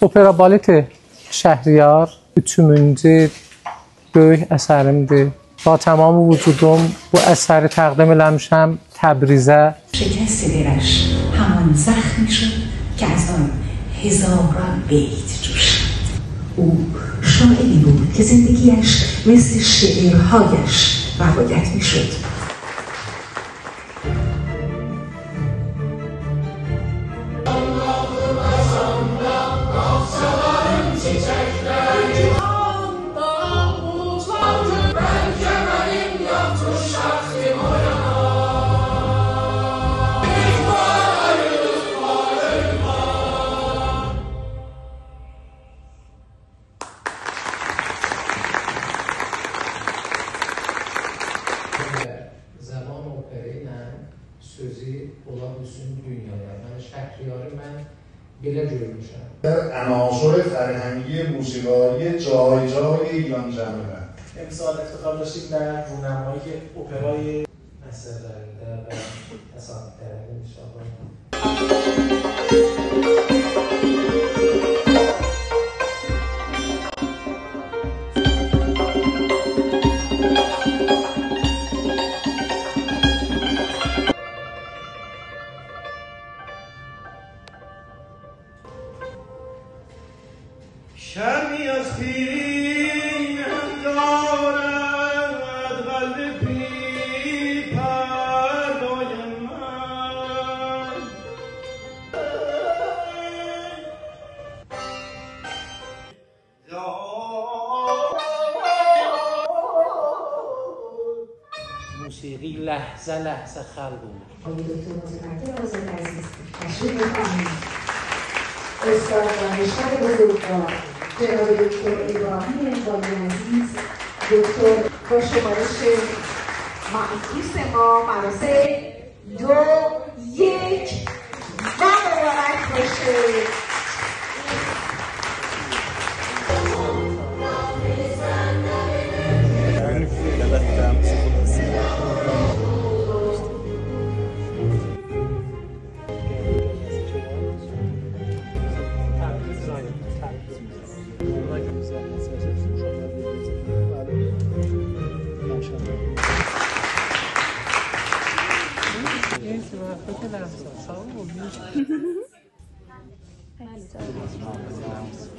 Opera baleti Şəhriyar 3000-cü böyük əsərimdir. Ba tamam vücudum bu əsəri təqdim eləmişəm Təbrizə. شکست دلش همان زخمی شد که از آن هزاران بیت جوشید. او شاعری بود که زندگیش مثل شعرهایش روایت میشد. Zaman opera ilə sözü ola bilsin dünyaya. Yəni Şəhriyarı mən belə görmüşəm. عناصر فرهنگی موسیقایی جای جای ایران جمعه. امسال افتخار داشتیم در رونمایی اپرای Əsərlərində və təsadüflərində inşallah. شرمی از پیرین دارد قلب بی پردای من موسیقی لحظه لحظه خلق بود. استاد دانشگاه بزرگوار جناب دکتر ابراهیم انقلابی عزیز دکتر با شمارش معکوس ما مراسم 2 1 و مبارک باشه.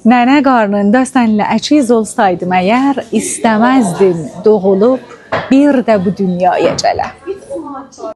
Nənə qarnında sənlə əkiz olsaydım əgər, istəməzdim doğulub bir də bu dünyaya gələ.